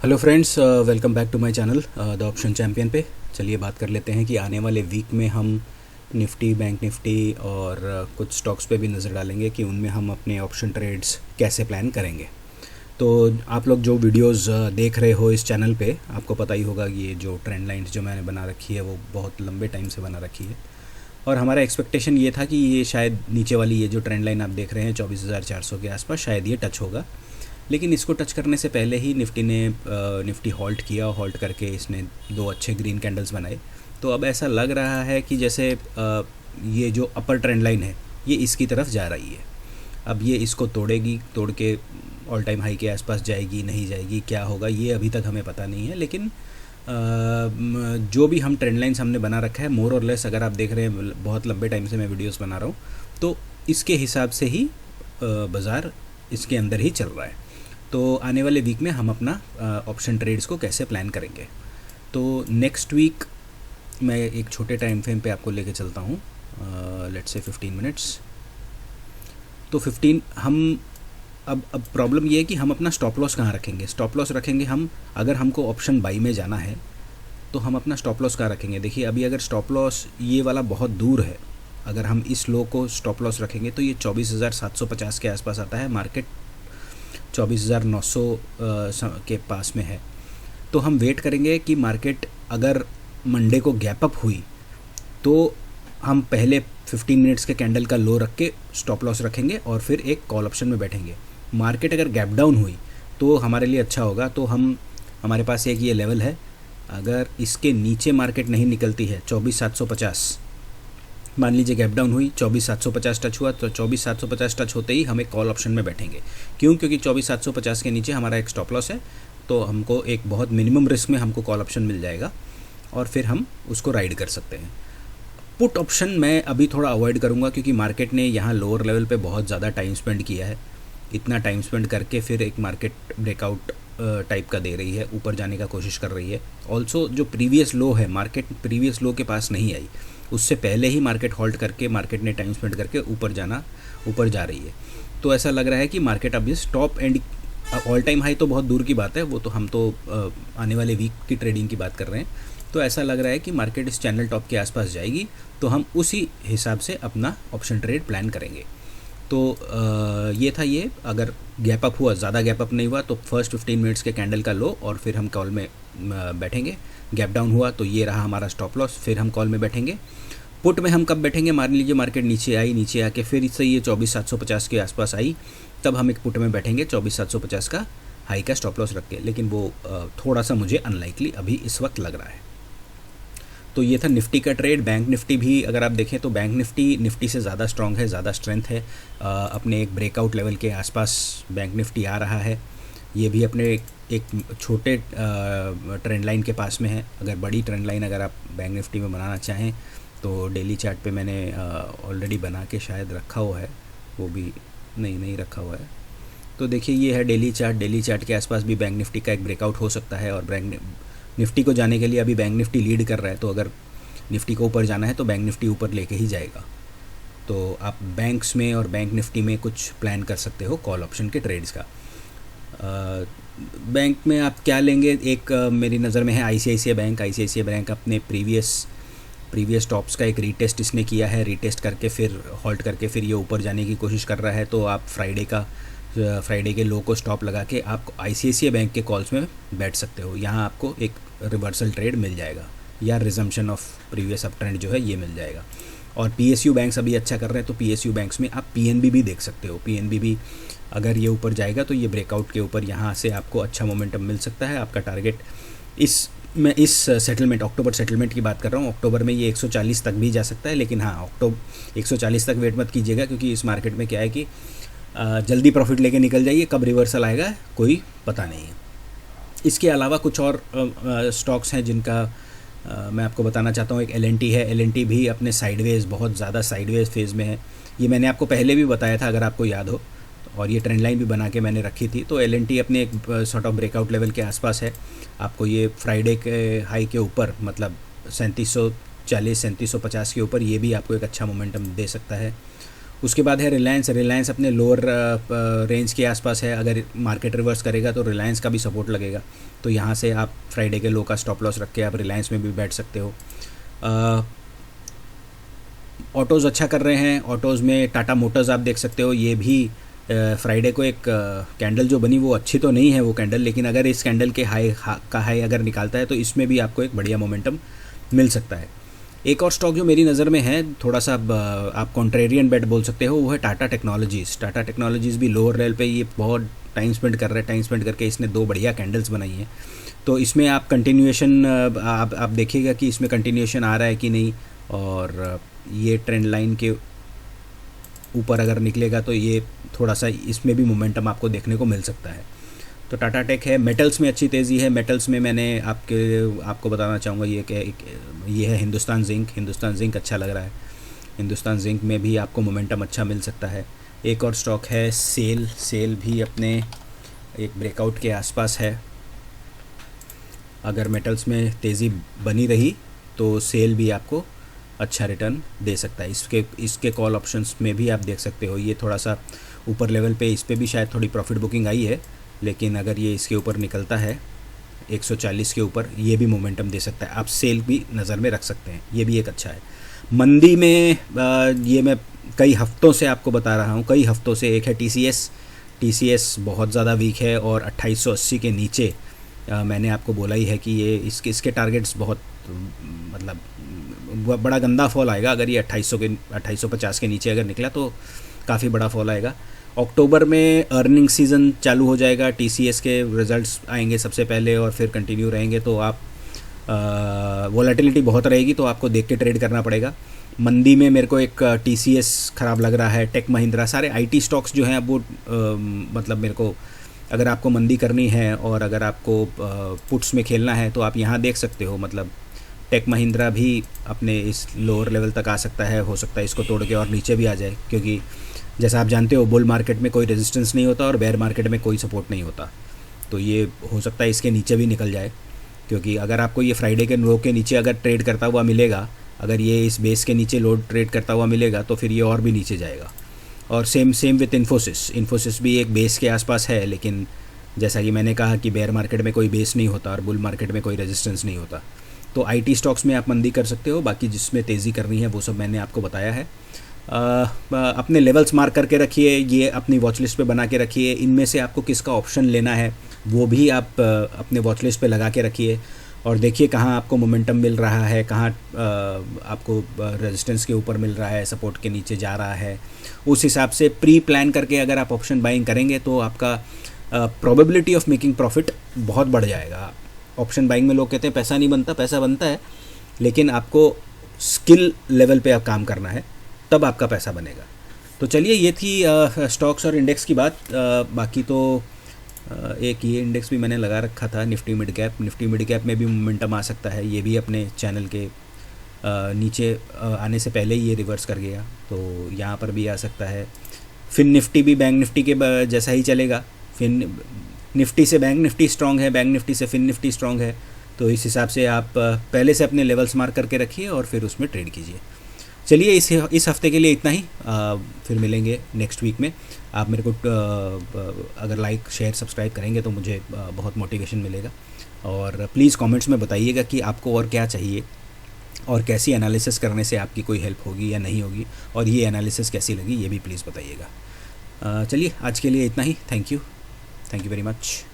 Hello friends, welcome back to my channel the option champion पे। चलिए बात कर लेते हैं कि आने वाले वीक में हम निफ्टी, बैंक निफ्टी और कुछ स्टॉक्स पे भी नज़र डालेंगे कि उनमें हम अपने ऑप्शन ट्रेड्स कैसे प्लान करेंगे। तो आप लोग जो वीडियोस देख रहे हो इस चैनल पे, आपको पता ही होगा कि ये जो ट्रेंड लाइन्स जो मैंने बना रखी है वो बहुत लंबे टाइम से बना रखी है। और हमारा एक्सपेक्टेशन ये था कि ये शायद नीचे वाली ये जो ट्रेंड लाइन आप देख रहे हैं 24,400 के आसपास शायद ये टच होगा। लेकिन इसको टच करने से पहले ही निफ्टी हॉल्ट किया। हॉल्ट करके इसने दो अच्छे ग्रीन कैंडल्स बनाए। तो अब ऐसा लग रहा है कि जैसे ये जो अपर ट्रेंड लाइन है ये इसकी तरफ जा रही है। अब ये इसको तोड़ेगी, तोड़ के ऑल टाइम हाई के आसपास जाएगी, नहीं जाएगी, क्या होगा ये अभी तक हमें पता नहीं है। लेकिन जो भी हम ट्रेंड लाइन्स हमने बना रखा है मोर और लेस, अगर आप देख रहे हैं बहुत लंबे टाइम से मैं वीडियोस बना रहा हूँ, तो इसके हिसाब से ही बाज़ार इसके अंदर ही चल रहा है। तो आने वाले वीक में हम अपना ऑप्शन ट्रेड्स को कैसे प्लान करेंगे। तो नेक्स्ट वीक मैं एक छोटे टाइम फ्रेम पे आपको लेके चलता हूँ, लेट्स से 15 मिनट्स। तो 15 हम अब प्रॉब्लम ये है कि हम अपना स्टॉप लॉस कहाँ रखेंगे। स्टॉप लॉस रखेंगे हम, अगर हमको ऑप्शन बाई में जाना है तो हम अपना स्टॉप लॉस कहाँ रखेंगे। देखिए अभी अगर स्टॉप लॉस ये वाला बहुत दूर है, अगर हम इस लो को स्टॉप लॉस रखेंगे तो ये 24,750 के आसपास आता है। मार्केट 24,900 के पास में है। तो हम वेट करेंगे कि मार्केट अगर मंडे को गैप अप हुई तो हम पहले 15 मिनट्स के कैंडल का लो रख के स्टॉप लॉस रखेंगे और फिर एक कॉल ऑप्शन में बैठेंगे। मार्केट अगर गैप डाउन हुई तो हमारे लिए अच्छा होगा। तो हमारे पास एक ये लेवल है, अगर इसके नीचे मार्केट नहीं निकलती है 24,750, मान लीजिए गैप डाउन हुई, 24,750 टच हुआ, तो 24,750 टच होते ही हम एक कॉल ऑप्शन में बैठेंगे। क्यों? क्योंकि 24,750 के नीचे हमारा एक स्टॉप लॉस है, तो हमको एक बहुत मिनिमम रिस्क में हमको कॉल ऑप्शन मिल जाएगा और फिर हम उसको राइड कर सकते हैं। पुट ऑप्शन मैं अभी थोड़ा अवॉइड करूँगा क्योंकि मार्केट ने यहाँ लोअर लेवल पे बहुत ज़्यादा टाइम स्पेंड किया है। इतना टाइम स्पेंड करके फिर एक मार्केट ब्रेकआउट टाइप का दे रही है, ऊपर जाने का कोशिश कर रही है। ऑल्सो जो प्रीवियस लो है, मार्केट प्रीवियस लो के पास नहीं आई, उससे पहले ही मार्केट हॉल्ट करके मार्केट ने टाइम स्पेंड करके ऊपर जा रही है। तो ऐसा लग रहा है कि मार्केट अब इस top and all time high तो बहुत दूर की बात है, वो तो हम तो आने वाले वीक की ट्रेडिंग की बात कर रहे हैं। तो ऐसा लग रहा है कि मार्केट इस चैनल टॉप के आसपास जाएगी, तो हम उसी हिसाब से अपना ऑप्शन ट्रेड प्लान करेंगे। तो ये था ये, अगर गैप अप हुआ, ज़्यादा गैप अप नहीं हुआ तो फर्स्ट 15 मिनट्स के कैंडल का लो और फिर हम कॉल में बैठेंगे। गैप डाउन हुआ तो ये रहा हमारा स्टॉप लॉस, फिर हम कॉल में बैठेंगे। पुट में हम कब बैठेंगे, मान लीजिए मार्केट नीचे आई, नीचे आके फिर इससे ये 24,750 के आसपास आई, तब हम एक पुट में बैठेंगे 24,750 का हाई का स्टॉप लॉस रख के। लेकिन वो थोड़ा सा मुझे अनलाइकली अभी इस वक्त लग रहा है। तो ये था निफ्टी का ट्रेड। बैंक निफ्टी भी अगर आप देखें तो बैंक निफ्टी से ज़्यादा स्ट्रॉन्ग है, ज़्यादा स्ट्रेंथ है। अपने एक ब्रेकआउट लेवल के आसपास बैंक निफ्टी आ रहा है। ये भी अपने एक छोटे ट्रेंड लाइन के पास में है। अगर बड़ी ट्रेंड लाइन अगर आप बैंक निफ्टी में बनाना चाहें तो डेली चार्ट पे मैंने ऑलरेडी बना के शायद रखा हुआ है, वो भी नहीं रखा हुआ है। तो देखिए ये है डेली चार्ट के आसपास भी बैंक निफ्टी का एक ब्रेकआउट हो सकता है। और बैंक निफ्टी को जाने के लिए अभी बैंक निफ्टी लीड कर रहा है, तो अगर निफ्टी को ऊपर जाना है तो बैंक निफ्टी ऊपर लेके ही जाएगा। तो आप बैंक्स में और बैंक निफ्टी में कुछ प्लान कर सकते हो कॉल ऑप्शन के ट्रेड्स का। बैंक में आप क्या लेंगे, एक मेरी नज़र में है ICICI बैंक अपने प्रीवियस टॉप्स का एक रीटेस्ट इसने किया है। रीटेस्ट करके फिर हॉल्ट करके फिर ये ऊपर जाने की कोशिश कर रहा है। तो आप फ्राइडे के लो को स्टॉप लगा के आप ICICI बैंक के कॉल्स में बैठ सकते हो। यहाँ आपको एक रिवर्सल ट्रेड मिल जाएगा या resumption of previous up trend जो है ये मिल जाएगा। और PSU बैंक्स अभी अच्छा कर रहे हैं, तो PSU बैंक्स में आप PNB भी देख सकते हो। PNB भी अगर ये ऊपर जाएगा तो ये ब्रेकआउट के ऊपर यहाँ से आपको अच्छा मोमेंटम मिल सकता है। आपका टारगेट मैं इस सेटलमेंट, अक्टूबर सेटलमेंट की बात कर रहा हूँ, अक्टूबर में ये 140 तक भी जा सकता है। लेकिन हाँ, अक्टूबर 140 तक वेट मत कीजिएगा क्योंकि इस मार्केट में क्या है कि जल्दी प्रॉफिट लेके निकल जाइए, कब रिवर्सल आएगा कोई पता नहीं है। इसके अलावा कुछ और स्टॉक्स हैं जिनका मैं आपको बताना चाहता हूँ। एक LNT है। LNT भी अपने साइडवेज, बहुत ज़्यादा साइडवेज फेज़ में है। ये मैंने आपको पहले भी बताया था अगर आपको याद हो, और ये ट्रेंड लाइन भी बना के मैंने रखी थी। तो LNT अपने एक सॉर्ट ऑफ ब्रेकआउट लेवल के आसपास है। आपको ये फ्राइडे के हाई के ऊपर, मतलब 3740 3750 के ऊपर ये भी आपको एक अच्छा मोमेंटम दे सकता है। उसके बाद है रिलायंस। रिलायंस अपने लोअर रेंज के आसपास है, अगर मार्केट रिवर्स करेगा तो रिलायंस का भी सपोर्ट लगेगा, तो यहाँ से आप फ्राइडे के लो का स्टॉप लॉस रख के आप रिलायंस में भी बैठ सकते हो। ऑटोज़ अच्छा कर रहे हैं, ऑटोज़ में टाटा मोटर्स आप देख सकते हो, ये भी फ्राइडे को एक कैंडल जो बनी वो अच्छी तो नहीं है वो कैंडल, लेकिन अगर इस कैंडल के हाई अगर निकालता है तो इसमें भी आपको एक बढ़िया मोमेंटम मिल सकता है। एक और स्टॉक जो मेरी नज़र में है, थोड़ा सा आप कॉन्ट्रेरियन बेट बोल सकते हो, वो है टाटा टेक्नोलॉजीज़। टाटा टेक्नोलॉजीज़ भी लोअर लेवल पे ये बहुत टाइम स्पेंड कर रहा है, टाइम स्पेंड करके इसने 2 बढ़िया कैंडल्स बनाई हैं, तो इसमें आप कंटिन्यूएशन आप देखिएगा कि इसमें कंटिन्यूएशन आ रहा है कि नहीं, और ये ट्रेंड लाइन के ऊपर अगर निकलेगा तो ये थोड़ा सा इसमें भी मोमेंटम आपको देखने को मिल सकता है। तो टाटा टेक है। मेटल्स में अच्छी तेज़ी है। मेटल्स में मैंने आपको बताना चाहूँगा ये है हिंदुस्तान जिंक। हिंदुस्तान जिंक अच्छा लग रहा है, हिंदुस्तान जिंक में भी आपको मोमेंटम अच्छा मिल सकता है। एक और स्टॉक है सेल। सेल भी अपने एक ब्रेकआउट के आसपास है, अगर मेटल्स में तेज़ी बनी रही तो सेल भी आपको अच्छा रिटर्न दे सकता है। इसके कॉल ऑप्शंस में भी आप देख सकते हो, ये थोड़ा सा ऊपर लेवल पे, इस पे भी शायद थोड़ी प्रॉफिट बुकिंग आई है, लेकिन अगर ये इसके ऊपर निकलता है 140 के ऊपर, ये भी मोमेंटम दे सकता है। आप सेल भी नज़र में रख सकते हैं, ये भी एक अच्छा है। मंदी में ये मैं कई हफ्तों से आपको बता रहा हूँ, कई हफ्तों से। एक है टीसीएस। टीसीएस बहुत ज़्यादा वीक है और 2880 के नीचे मैंने आपको बोला ही है कि ये इसके टारगेट्स बहुत मतलब बड़ा गंदा फॉल आएगा। अगर ये 2850 के नीचे अगर निकला तो काफ़ी बड़ा फॉल आएगा। अक्टूबर में अर्निंग सीज़न चालू हो जाएगा, टीसीएस के रिज़ल्ट्स आएंगे सबसे पहले और फिर कंटिन्यू रहेंगे, तो आप वॉलेटिलिटी बहुत रहेगी, तो आपको देख के ट्रेड करना पड़ेगा। मंदी में मेरे को एक टीसीएस ख़राब लग रहा है, टेक महिंद्रा, सारे आईटी स्टॉक्स जो हैं वो मतलब मेरे को, अगर आपको मंदी करनी है और अगर आपको पुट्स में खेलना है तो आप यहाँ देख सकते हो। मतलब टेक महिंद्रा भी अपने इस लोअर लेवल तक आ सकता है, हो सकता है इसको तोड़ के और नीचे भी आ जाए, क्योंकि जैसा आप जानते हो बुल मार्केट में कोई रेजिस्टेंस नहीं होता और बेयर मार्केट में कोई सपोर्ट नहीं होता, तो ये हो सकता है इसके नीचे भी निकल जाए। क्योंकि अगर आपको ये फ्राइडे के लो के नीचे अगर ट्रेड करता हुआ मिलेगा, अगर ये इस बेस के नीचे लोड ट्रेड करता हुआ मिलेगा तो फिर ये और भी नीचे जाएगा। और सेम विथ इन्फोसिस। इन्फोसिस भी एक बेस के आसपास है, लेकिन जैसा कि मैंने कहा कि बेयर मार्केट में कोई बेस नहीं होता और बुल मार्केट में कोई रेजिस्टेंस नहीं होता, तो आईटी स्टॉक्स में आप मंदी कर सकते हो। बाकी जिसमें तेज़ी करनी है वो सब मैंने आपको बताया है। अपने लेवल्स मार्क करके रखिए, ये अपनी वॉच लिस्ट पे बना के रखिए। इनमें से आपको किसका ऑप्शन लेना है वो भी आप अपने वॉच लिस्ट पे लगा के रखिए, और देखिए कहाँ आपको मोमेंटम मिल रहा है, कहाँ आपको रेजिस्टेंस के ऊपर मिल रहा है, सपोर्ट के नीचे जा रहा है। उस हिसाब से प्री प्लान करके अगर आप ऑप्शन बाइंग करेंगे तो आपका प्रोबेबिलिटी ऑफ मेकिंग प्रॉफिट बहुत बढ़ जाएगा। ऑप्शन बाइंग में लोग कहते हैं पैसा नहीं बनता, पैसा बनता है, लेकिन आपको स्किल लेवल पे आप काम करना है, तब आपका पैसा बनेगा। तो चलिए, ये थी स्टॉक्स और इंडेक्स की बात। बाकी तो एक ये इंडेक्स भी मैंने लगा रखा था, Nifty mid cap. Nifty mid cap में भी मोमेंटम आ सकता है, ये भी अपने चैनल के नीचे आने से पहले ही ये रिवर्स कर गया, तो यहाँ पर भी आ सकता है। फिन निफ्टी भी बैंक निफ्टी के जैसा ही चलेगा। फिन निफ्टी से बैंक निफ्टी स्ट्रॉन्ग है, बैंक निफ्टी से फिन निफ्टी स्ट्रॉन्ग है, तो इस हिसाब से आप पहले से अपने लेवल्स मार्क करके रखिए और फिर उसमें ट्रेड कीजिए। चलिए, इस हफ्ते के लिए इतना ही। फिर मिलेंगे नेक्स्ट वीक में। आप मेरे को अगर लाइक शेयर सब्सक्राइब करेंगे तो मुझे बहुत मोटिवेशन मिलेगा, और प्लीज़ कमेंट्स में बताइएगा कि आपको और क्या चाहिए और कैसी एनालिसिस करने से आपकी कोई हेल्प होगी या नहीं होगी, और ये एनालिसिस कैसी लगी ये भी प्लीज़ बताइएगा। चलिए, आज के लिए इतना ही। Thank you very much.